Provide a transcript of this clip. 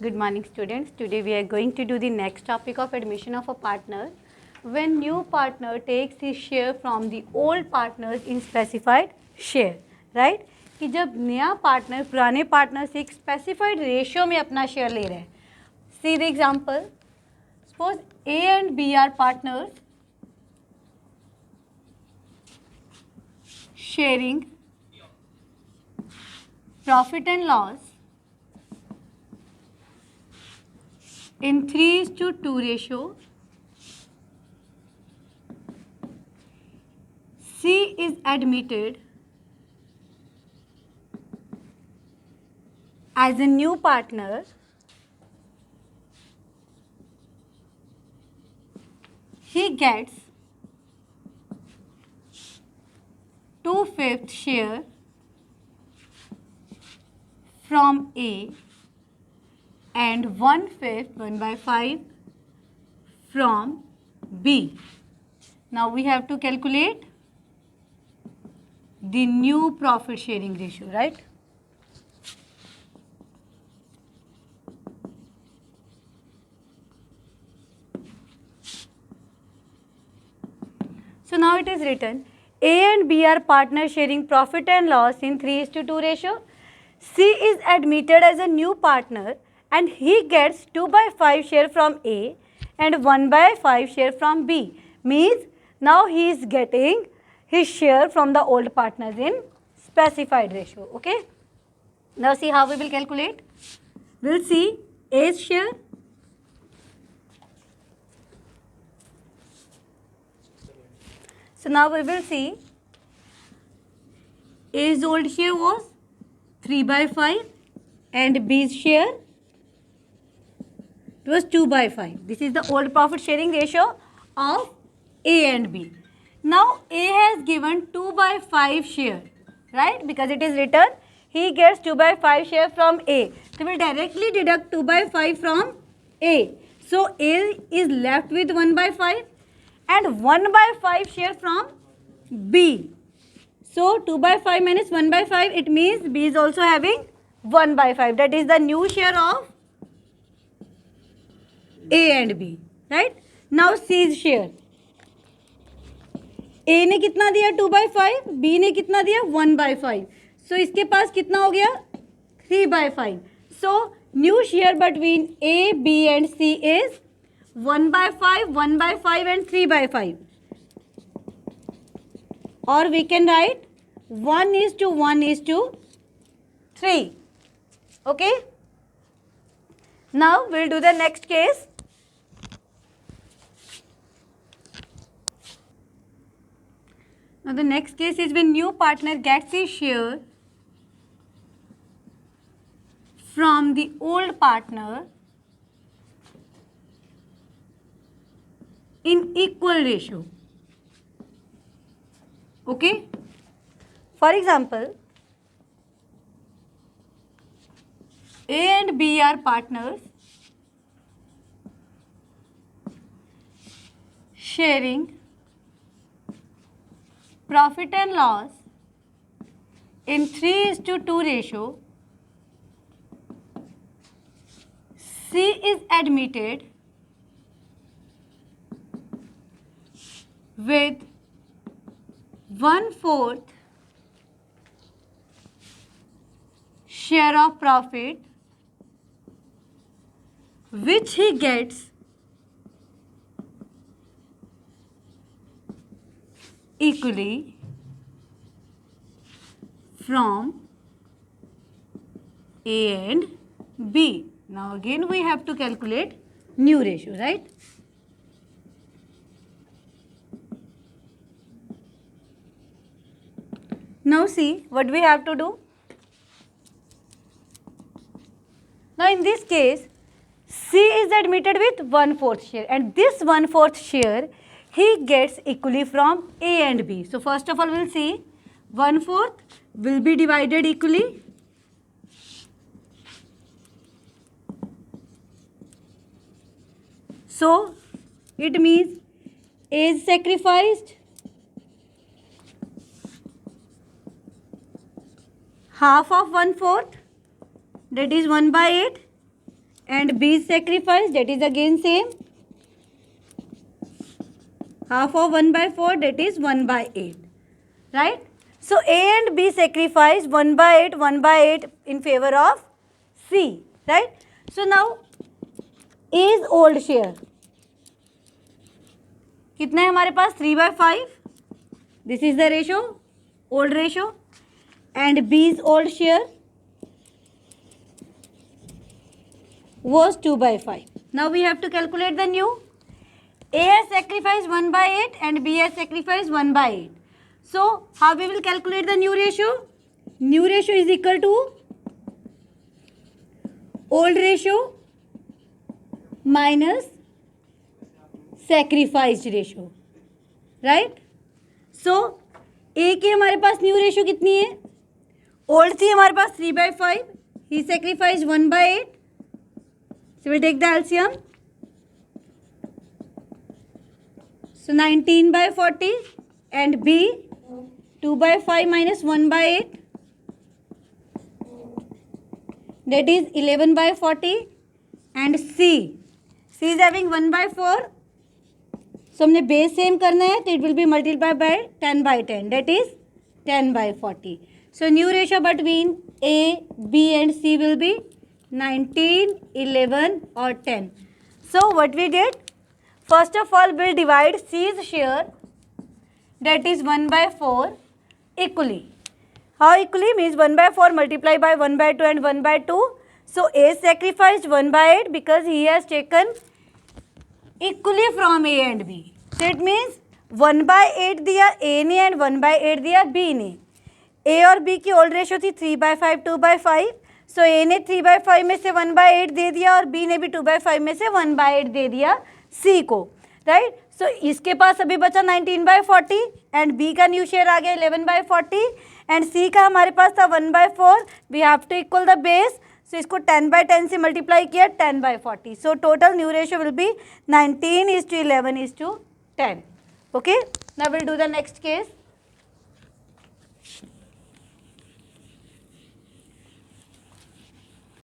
Good morning students. Today we are going to do the next topic of admission of a partner. When new partner takes his share from the old partners in specified share, right? कि जब नया partner पुराने partner से एक specified ratio में अपना share ले रहा है. See the example. Suppose A and B are partners sharing profit and loss in 3:2 ratio. C is admitted as a new partner. He gets 2/5 share from A and 1/5, 1/5 from B. Now we have to calculate the new profit sharing ratio, right? So now it is written A and B are partners sharing profit and loss in 3:2 ratio. C is admitted as a new partner and he gets 2/5 share from A and 1/5 share from B. Means now he is getting his share from the old partners in specified ratio. Okay. Now see how we will calculate. We'll see A's share. So now we will see A's old share was 3/5 and B's share was 2/5. This is the old profit sharing ratio of A and B. Now A has given 2/5 share, right? Because it is written he gets 2/5 share from A. So we will directly deduct 2/5 from A. So A is left with 1/5 and 1/5 share from B. So 2/5 minus 1/5, it means B is also having 1/5. That is the new share of A and B, right? Now C's share. A ने कितना दिया 2/5, B ने कितना दिया 1/5. So इसके पास कितना हो गया 3/5. So new share between A, B and C is 1/5, 1/5 and 3/5. Or we can write 1:1:3. Okay. Now we'll do the next case. Now the next case is when new partner gets his share from the old partner in equal ratio. Okay. For example, A and B are partners sharing profit and loss in 3:2 ratio. C is admitted with 1/4 share of profit which he gets equally from A and B. Now again we have to calculate new ratio, right? Now see what we have to do. Now in this case C is admitted with 1/4 share and this 1/4 share he gets equally from A and B. So first of all we'll see 1/4 will be divided equally. So it means A is sacrificed, half of 1/4, that is 1/8, and B is sacrificed, that is again same. Half of 1 by 4, that is 1 by 8, right? So A and B sacrifice 1 by 8 in favor of C, right? So now A is old share. कितना है हमारे पास 3/5. This is the ratio, old ratio, and B's old share was 2/5. Now we have to calculate the new. A has sacrificed 1 by 8 and B has sacrificed 1 by 8. So how we will calculate the new ratio? New ratio is equal to old ratio minus sacrificed ratio, right? So A की हमारे पास new ratio कितनी है? Old थी हमारे पास 3/5. ही sacrificed 1 by 8. So we'll take the LCM. So 19 by 40 and B 2 by 5 minus 1 by 8, that is 11 by 40, and C is having 1 by 4. So हमने base same करना है तो it will be multiply by 10 by 10, that is 10 by 40. So new ratio between A, B and C will be 19, 11 or 10. So what we did? First of all, we'll divide C's share, that is 1 by 4, equally. How equally? Means 1 by 4 multiplied by 1 by 2 and 1 by 2. So A sacrificed 1 by 8 because he has taken equally from A and B. So it means 1 by 8 दिया A ने and 1 by 8 दिया B ने. A और B की old ratio थी 3/5, 2/5. सो A ने 3/5 में से 1/8 दे दिया और B ने भी 2/5 में से 1/8 दे दिया C को, राइट? सो इसके पास अभी बचा 19/40 एंड B का न्यू शेयर आ गया 11/40 एंड C का हमारे पास था 1/4. We have to equal the base. So इसको 10/10 से मल्टीप्लाई किया 10/40. So total new ratio will be 19:11:10. Okay, now will do the next case.